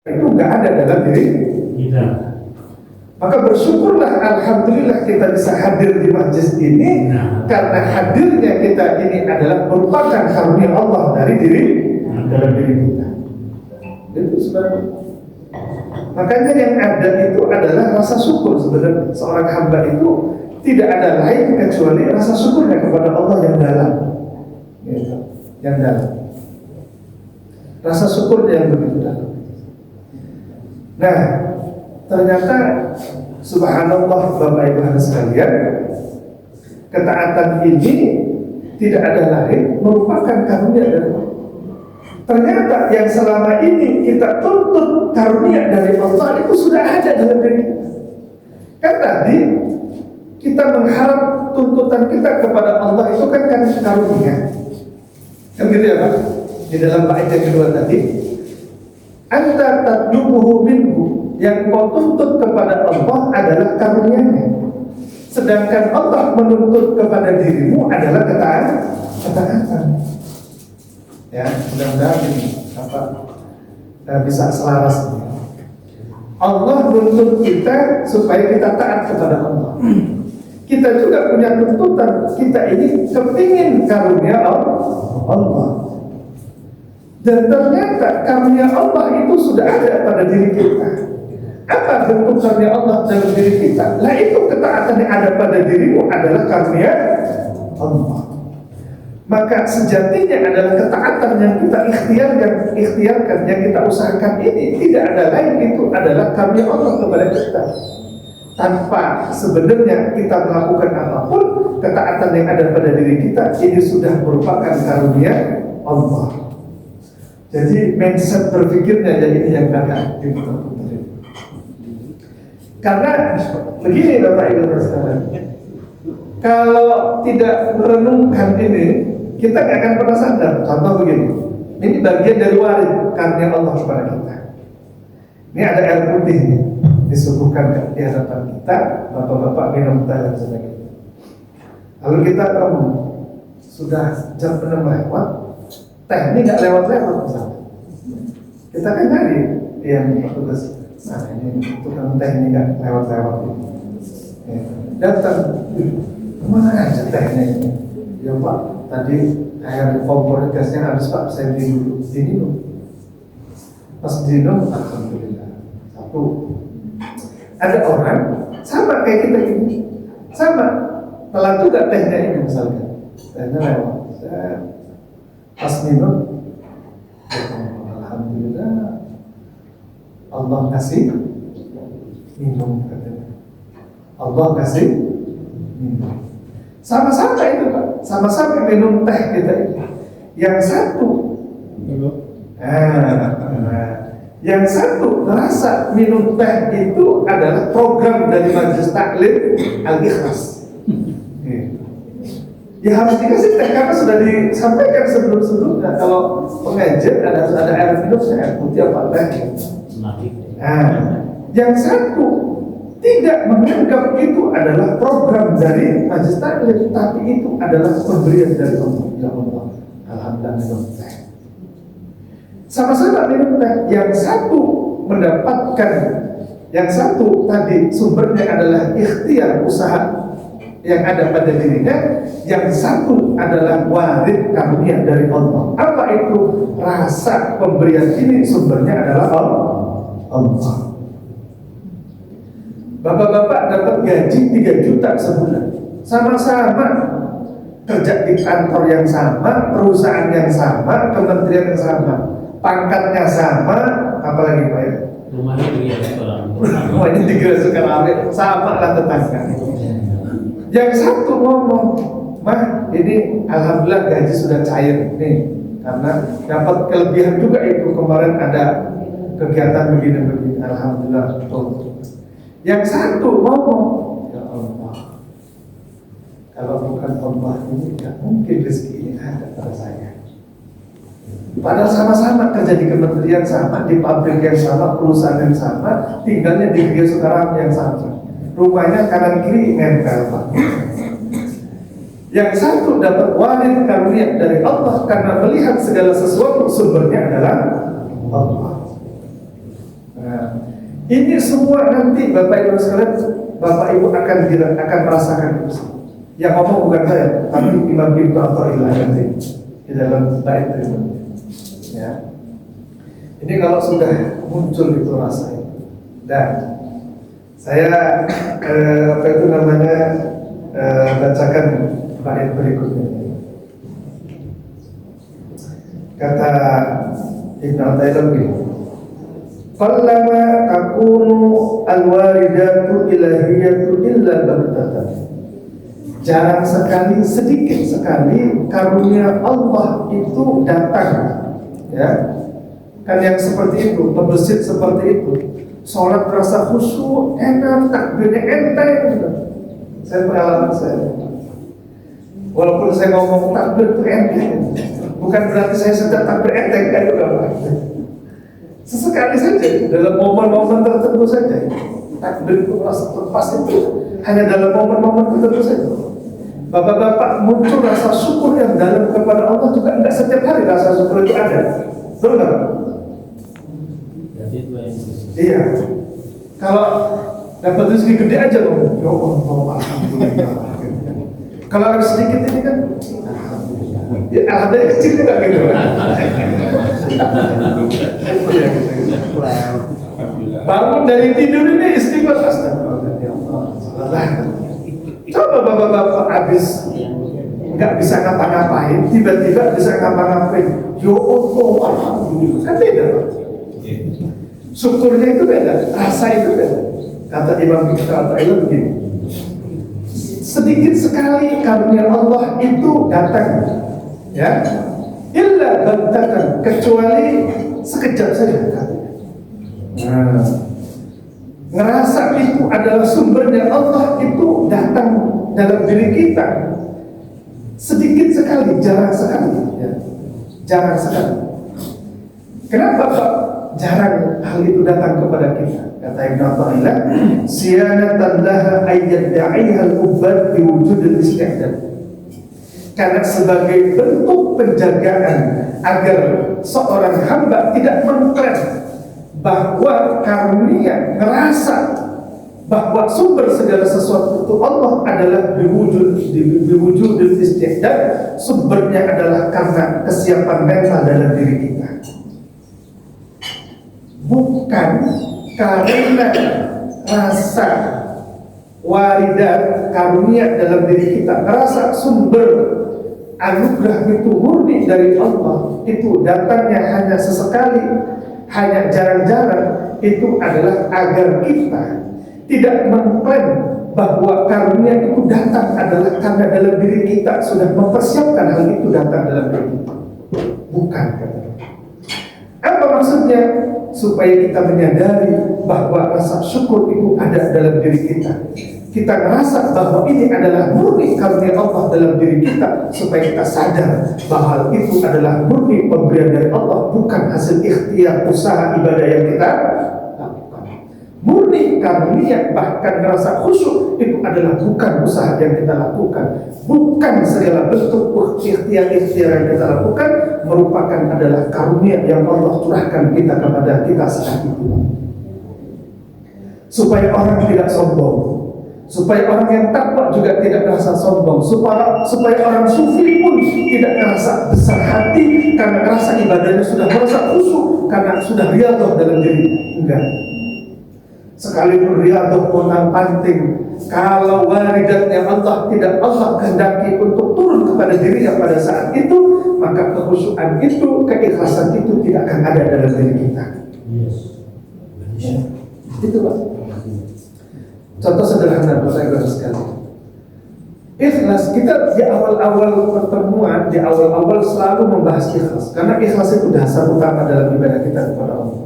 itu nggak ada dalam diri kita. Maka bersyukurlah, alhamdulillah kita bisa hadir di majlis ini, karena hadirnya kita ini adalah merupakan karunia Allah dari dalam diri kita. Itu sebabnya. Makanya yang ada itu adalah rasa syukur. Sebenarnya seorang hamba itu tidak ada lain kecuali rasa syukurnya kepada Allah yang dalam, yang dalam. Rasa syukurnya yang begitu dalam. Nah, ternyata subhanallah Bapak Ibu hadirin sekalian, ketaatan ini tidak ada lain merupakan karunia dari Allah. Ternyata yang selama ini kita tuntut karunia dari Allah itu sudah ada dalam diri kita. Kan tadi kita mengharap tuntutan kita kepada Allah itu kan karunia. Kan gitu ya Pak? Di dalam bait yang kedua tadi, anta tatlubuhu minhu, yang kau tuntut kepada Allah adalah karunia-Nya. Sedangkan Allah menuntut kepada dirimu adalah ketaatan. Ya, mudah-mudahan ini bisa selaras. Allah menuntut kita supaya kita taat kepada Allah. Kita juga punya tuntutan, kita ini kepingin karunia Allah. Dan ternyata karunia Allah itu sudah ada pada diri kita. Apa bentuk karunia Allah dalam diri kita? Nah, itu ketaatan yang ada pada dirimu adalah karunia Allah. Maka sejatinya adalah ketaatan yang kita ikhtiarkan, yang kita usahakan ini tidak ada lain, itu adalah karunia Allah kepada kita. Tanpa sebenarnya kita melakukan apapun, ketaatan yang ada pada diri kita ini sudah merupakan karunia Allah. Jadi mindset berpikirnya jadi ini yang ada. Karena begini Bapak Ibu sekalian, kalau tidak merenungkan ini, kita nggak akan pernah sadar. Contoh begini, ini bagian dari warid karunia Allah kepada kita. Ini ada air putih nih, disuguhkan di hadapan kita, bapak-bapak minum teh dan sebagainya. Lalu kita sudah jam 6 lewat, teh ini nggak lewat-lewat misalnya. Kita kan tadi yang tugas, nah ini tukang teh ini nggak lewat-lewat. Datang, mana aja tehnya ini? Ya Pak, tadi air kompor gasnya habis Pak, saya diminum. Pas diminum, alhamdulillah. Satu, ada orang sama kayak kita ini, sama telat juga tehnya ini misalkan, tehnya lewat. Pas minum, alhamdulillah, Allah kasih minum katanya. Allah kasih minum. Sama-sama itu Pak, sama-sama minum teh kita ini. Yang satu, yang satu merasa minum teh itu adalah program dari Majelis Taklim Al-Ikhlas. Ya harus dikasih teh karena sudah disampaikan sebelum-sebelumnya. Kalau pengajian ada air minum, air putih apa teh. Yang satu tidak menganggap itu adalah program dari Majelis Taklim, tapi itu adalah pemberian dari Allah. Ya Allah, alhamdulillah minum teh. Sama-sama minum teh. Yang satu mendapatkan, yang satu tadi sumbernya adalah ikhtiar usaha yang ada pada dirinya, yang satu adalah warid karunia dari Allah. Apa itu? Rasa pemberian ini sumbernya adalah Allah. Bapak-bapak dapat gaji 3 juta sebulan, sama-sama kerja di kantor yang sama, perusahaan yang sama, kementerian yang sama, pangkatnya sama, apalagi Pak ya? Rumahnya 3 restoran. Rumahnya 3 restoran, sama lah tetangga. Yang satu ngomong, Mah, ini alhamdulillah gaji sudah cair nih, karena dapat kelebihan juga itu kemarin ada kegiatan begini-begini, alhamdulillah betul. Yang satu ngomong, ya Allah, kalau bukan Allah ini tidak mungkin rezeki ini ada pada saya. Padahal sama-sama kerja di kementerian sama, di pabrik yang sama, perusahaan yang sama, tinggalnya di Gria Sekarang yang sama, rumahnya kanan kiri nempel Pak. Yang satu dapat warid karunia dari Allah karena melihat segala sesuatu sumbernya adalah Allah. Nah, ini semua nanti Bapak Ibu sekalian, Bapak Ibu akan merasakan itu. Yang ngomong bukan saya, tapi Imam Ibnu Athaillah nanti di dalam bait itu. Ya. Ini kalau sudah muncul itu rasanya. Dan saya bacakan bait berikutnya. Kata Ibnu Athaillah begini. Qallama takunu al-waridatu ilahiyatu illa baghtatan. Jarang sekali, sedikit sekali karunia Allah itu datang, ya. Kan yang seperti itu, membesit seperti itu. Sholat terasa khusyuk, enak, takbirnya enteng gitu. Saya pengalaman saya. Walaupun saya ngomong takbir itu enteng, bukan berarti saya sedang takbir enteng, kan juga. Sesekali saja, dalam momen-momen tertentu saja. Takbir itu rasa lepas itu hanya dalam momen-momen tertentu saja. Bapak-bapak, muncul rasa syukur yang dalam kepada Allah juga enggak setiap hari rasa syukur itu ada. Betul nggak? Iya. Kalau dapat rezeki gede aja loh, ya Allah, alhamdulillah. Kalau ada sedikit ini kan, ya ada kecil juga gitu. Bangun dari tidur ini istighfar, astagfirullah. Coba bapak-bapak habis nggak bisa ngapa-ngapain, tiba-tiba bisa ngapa-ngapain. Ya Allah, alhamdulillah. Kan beda, Pak. Syukurnya itu beda, rasa itu beda. Kata Imam Ibnu Athaillah begini. Sedikit sekali karunia Allah itu datang, ya. Illa baghtatan, kecuali sekejap saja. Nah, ngerasa itu adalah sumbernya Allah itu datang dalam diri kita sedikit sekali, jarang sekali, ya. Jarang sekali. Kenapa Pak jarang hal itu datang kepada kita? Kata Ibnu Athaillah, siyanatan laha ayyadda'iha al-ubbad bi wujudil isti'dad. Karena sebagai bentuk penjagaan agar seorang hamba tidak mengklaim bahwa karunia ngerasa bahwa sumber segala sesuatu itu Allah adalah biwujudil isti'dad, sumbernya adalah karena kesiapan mental dalam diri kita, bukan karena rasa waridat karunia dalam diri kita. Rasa sumber anugerah itu murni dari Allah, itu datangnya hanya sesekali, hanya jarang-jarang. Itu adalah agar kita tidak mengklaim bahwa karunia itu datang adalah karena dalam diri kita sudah mempersiapkan hal itu datang dalam diri kita. Bukan, katanya. Apa maksudnya? Supaya kita menyadari bahwa rasa syukur itu ada dalam diri kita. Kita merasa bahwa ini adalah murni karunia Allah dalam diri kita, supaya kita sadar bahwa itu adalah murni pemberian dari Allah, bukan hasil ikhtiar usaha ibadah yang kita lakukan. Murni karunia, bahkan merasa khusyuk itu adalah bukan usaha yang kita lakukan, bukan segala bentuk ikhtiar-ikhtiar yang kita lakukan, merupakan adalah karunia yang Allah curahkan kepada kita saat itu. Supaya orang tidak sombong, supaya orang yang takwa juga tidak merasa sombong, supaya orang sufi pun tidak merasa besar hati karena merasa ibadahnya sudah merasa khusyuk, karena sudah riyadhah dalam dirinya. Enggak. Sekalipun riyadhah pontang-panting, kalau waridatnya Allah tidak Allah kehendaki untuk turun kepada dirinya pada saat itu, maka kekhusyukan itu, keikhlasan itu tidak akan ada dalam diri kita. Ya. Itu Pak. Contoh sederhana Bapak Ibu sekalian. Ikhlas, kita di awal-awal pertemuan, di awal-awal selalu membahas ikhlas, karena ikhlas itu dasar utama dalam ibadah kita kepada Allah.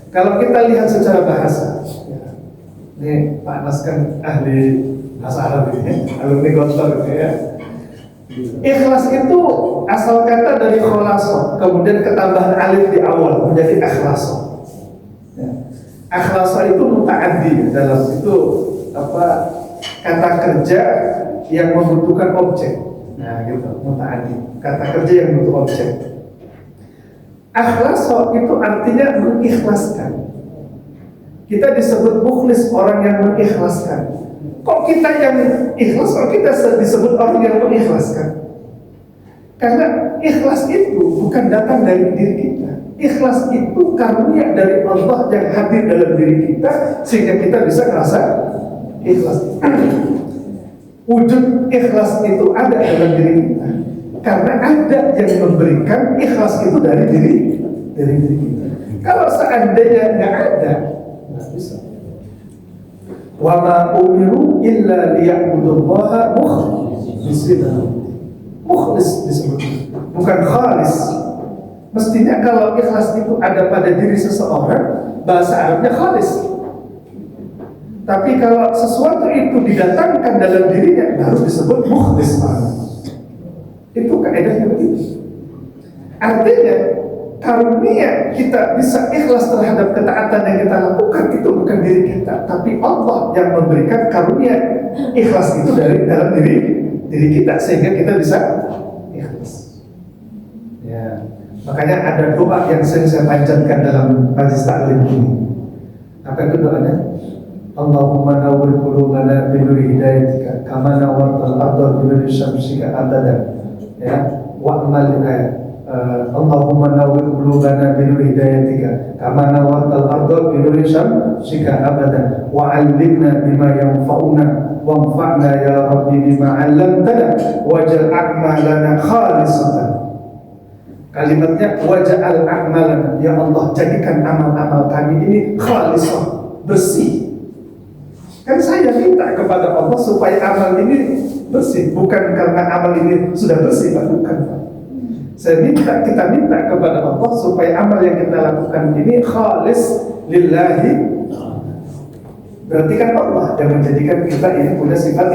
Kalau kita lihat secara bahasa, ya, ini Pak Mas kan ahli bahasa Arab ini, alumni Gontor ya. Ikhlas itu asal kata dari kholaso, kemudian ketambahan alif di awal menjadi akhlaso. Ya. Akhlaso itu muta'addi, dalam itu kata kerja yang membutuhkan objek. Nah gitu, muta'addi, kata kerja yang membutuhkan objek. Akhlaso itu artinya mengikhlaskan. Kita disebut mukhlis, orang yang mengikhlaskan. Kok kita yang ikhlas, kok kita disebut orang yang mengikhlaskan? Karena ikhlas itu bukan datang dari diri kita. Ikhlas itu karunia dari Allah yang hadir dalam diri kita, sehingga kita bisa merasa ikhlas. Wujud ikhlas itu ada dalam diri kita, karena ada yang memberikan ikhlas itu dari diri kita. Kalau seandainya nggak ada, nggak bisa. Wa ma umiru illa liya'budullaha mukhlisina. Mukhlis disebut, bukan khalis. Mestinya kalau ikhlas itu ada pada diri seseorang, bahasa Arabnya khalis. Tapi kalau sesuatu itu didatangkan dalam dirinya, baru disebut mukhlis. Itu kaedahnya begitu. Artinya karunia kita bisa ikhlas terhadap ketaatan yang kita lakukan itu bukan diri kita, tapi Allah yang memberikan karunia ikhlas itu dari dalam diri kita, sehingga kita bisa ikhlas. Ya, makanya ada doa yang sering saya panjatkan dalam majlis taklim ini. Apa itu doanya? Allahumma nawwir qulubana bi nuri hidayatika kama nawwartal ardha bi nuri syamsika abadan. Ya, wa'mal Allahumma nawwir qulubana bi nuri hidayatika kama nawwartal ardha bi nuri syamsika abadan wa 'allimna bima yanfa'una wanfa'na ya rabbi bima 'allamtana waj'al a'malana khalisatan. Kalimatnya waj'al a'malana, ya Allah jadikan amal-amal kami ini khalisah, bersih. Kan saya minta kepada Allah supaya amal ini bersih, bukan karena amal ini sudah bersih, bukan. Kita minta kepada Allah supaya amal yang kita lakukan ini khalis lillahi. Berarti kan Allah yang menjadikan kita ini punya sifat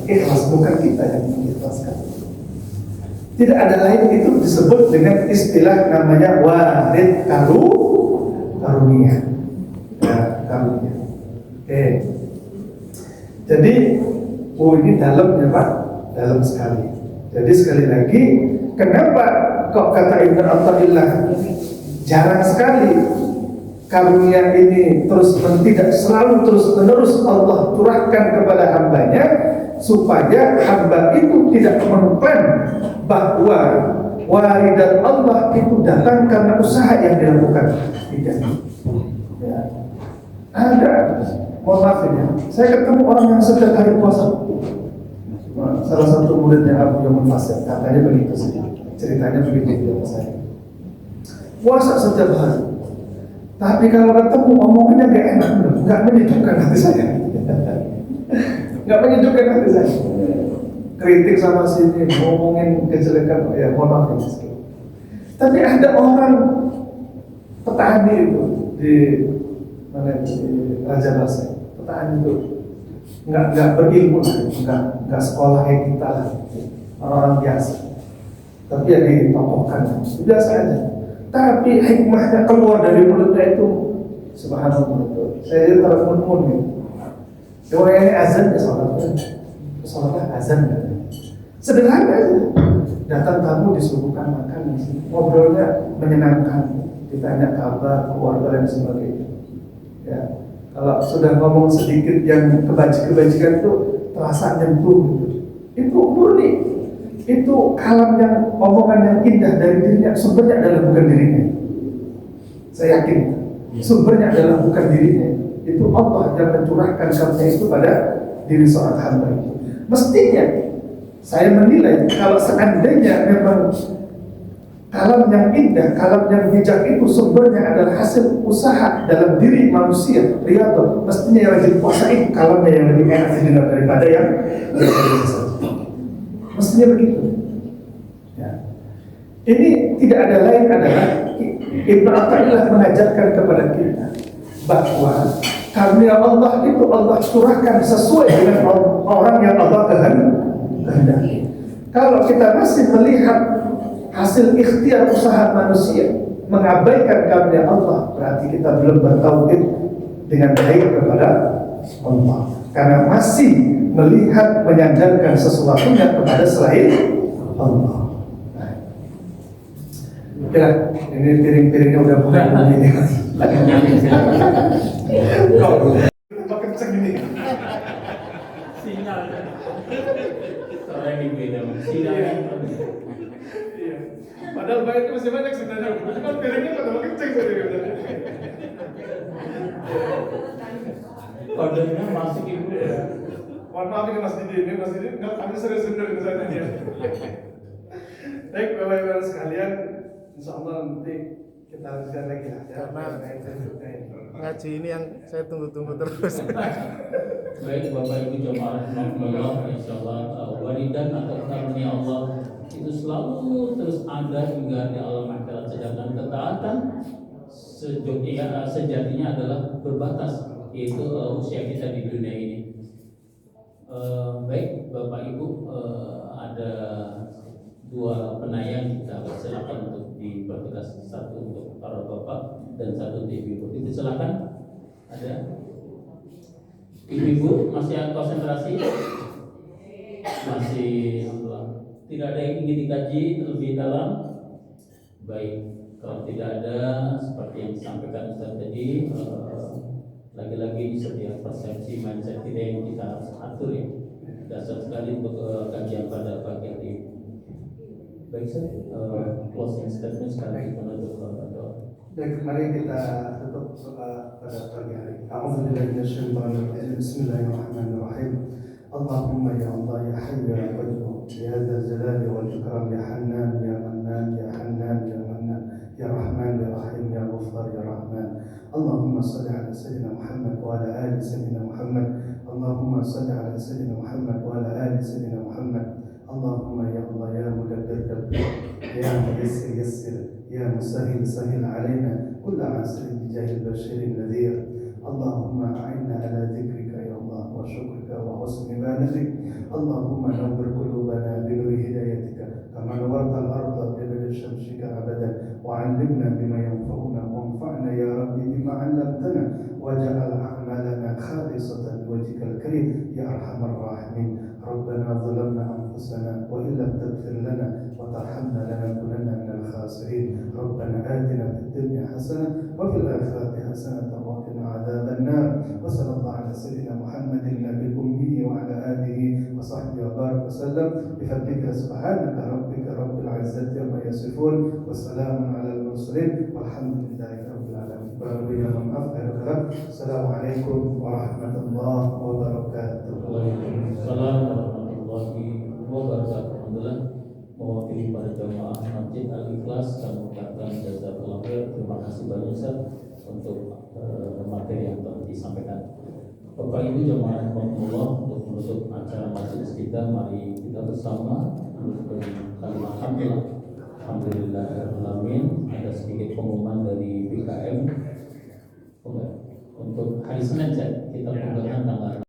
ikhlas, bukan kita yang mengikhlaskan. Tidak ada lain, itu disebut dengan istilah namanya warid karunia. Ya, karunia. Oke. Jadi, ini dalam ya Pak, dalam sekali. Jadi sekali lagi, kenapa kok kata Ibnu Athaillah jarang sekali karunia ini tidak selalu terus menerus Allah curahkan kepada hambanya, supaya hamba itu tidak mengklaim bahwa waridat Allah itu datang karena usaha yang dilakukan. Tidak. Ya. Ada, mohon maaf ya, saya ketemu orang yang setiap hari puasa. Salah satu muridnya Abu Yamun Fasir, katanya begitu sih, ceritanya begitu dia saya. Puasa setiap hari. Tapi kalau ketemu omongannya gak enak, gak menyejukkan hati saya. Gak menyejukkan hati saya. Kritik sama sini, ngomongin kejelekan, ya mohon maaf ya. Tapi ada orang petani itu di mana, di Raja Basah, petani itu nggak berilmu, nggak sekolah kayak kita lah, orang biasa. Tapi ya ditokohkan, biasa aja. Tapi hikmahnya keluar dari mulutnya itu subhanallah, itu saya termun-mun gitu. Doa ini azan ya sholatnya azan kan. Sederhana aja. Datang tamu disuguhkan makan, ngobrolnya menyenangkan, ditanya kabar, keluarga dan sebagainya. Ya, kalau sudah ngomong sedikit yang kebajikan itu terasa nyentuh. Itu murni. Itu kalam yang omongan yang indah dari dirinya, sumbernya adalah bukan dirinya. Saya yakin sumbernya adalah bukan dirinya. Itu Allah yang mencurahkan kalamnya itu pada diri seorang hamba itu. Mestinya saya menilai kalau seandainya memang kalam yang indah, kalam yang bijak itu sumbernya adalah hasil usaha dalam diri manusia, riyadhah, mestinya yang rajin puasa itu kalamnya yang lebih enak didengar daripada yang mestinya begitu. Ya. Ini tidak ada lain adalah Ibnu Athaillah mengajarkan kepada kita bahwa karunia Allah itu Allah curahkan sesuai dengan orang yang Allah kehendaki. Kalau kita masih melihat hasil ikhtiar usaha manusia, mengabaikan karunia Allah, berarti kita belum bertauhid dengan baik kepada Allah, karena masih melihat menyandarkan sesuatunya kepada selain Allah. Nah, oke lah, ini piring-piringnya udah mulai begini. Soalnya di beda sidangnya. Iya. Padahal baiknya masih banyak sebenarnya. Cuma piringnya pada mau kecil sebenarnya. Kodenya masuk ibu ya. Mohon maaf ini Mas Didi nggak kami serius bener ke sana dia. Baik Bapak-Ibu sekalian, insya Allah nanti kita lanjutkan lagi ya. Karena ngaji ini yang saya tunggu-tunggu terus. Baik Bapak Ibu jemaah rahimakumullah, insyaallah waridan atau karunia Allah itu selalu terus ada hingga di alam akhirat, sedangkan ketaatan sejatinya adalah berbatas, yaitu usia kita di dunia ini. Baik Bapak Ibu, ada dua penayang, kita silakan untuk dipertegas, satu untuk para bapak dan satu untuk ibu. Itu silakan. Ada ibu masih konsentrasi? Masih tidak ada yang ingin dikaji lebih dalam? Baik, kalau tidak ada seperti yang disampaikan Ustaz tadi, lagi-lagi setiap persepsi mindset kita yang kita atur ya, dasar sekali untuk kajian pada pagi hari ini. Baik Ustaz, closing statement sekali menutup doa. Baik, mari kita tutup pada pagi hari. A'udzubillahi minasyaitonir rajim. Bismillahirrahmanirrahim. Allahumma ya Allah ya Hayy ya Qayyum ya Dzal Jalali wal Ikram ya Hannan ya Mannan ya Hannan ya Mannan ya Rahman ya Rahim ya Ghaffar ya Rahman. Allahumma salli ala sayyidina Muhammad wa ala ali sayyidina Muhammad. Allahumma salli ala sayyidina Muhammad wa ala ali sayyidina Muhammad. Allahumma ya Allah ya Mudabbir dabbir ya Muyassir yassir ya Musahhil sahhil alaina kull asrin bi jahil bashirin nadhir. Allahumma a'inna ala dhikrika ya Allah wa syukrika wa husni ibadatik. Allahumma nawwir qulubana bi nuri hidayatika kama nawwarta al-ardha bi nuri shamsika abadan wa 'allimna bima yanfa'una wanfa'na ya rabbi bima 'allamtana waj'al a'malana khalisatan liwajhikal karim ya arhamar rahimin. ربنا ظلمنا أنفسنا وإن لم تغفر لنا وترحمنا لنكونن من الخاسرين. ربنا آتنا في الدنيا حسنة وفي الآخرة حسنة وقنا عذاب النار. وصلى الله على سيدنا محمد النبي الأمي وعلى آله وصحبه وبارك وسلم. بفضلك سبحانك ربك رب العزة عما يصفون وسلام على المرسلين والحمد لله رب العالمين. السلام عليكم ورحمة الله وبركاته. Waalaikumsalam warahmatullahi wabarakatuh. Alhamdulillah, mewakili para jamaah Masjid Al-Ikhlas kami mengucapkan jazakallahu khair. Terima kasih banyak Ustaz untuk materi yang telah disampaikan. Bapak Ibu jamaah rahimakumullah, untuk menutup acara majelis kita, mari kita bersama menutup kalimat hamdalah. Alhamdulillahirabbil alamin. Ada sedikit pengumuman dari BKM untuk hari Senin kita pengumuman tanggal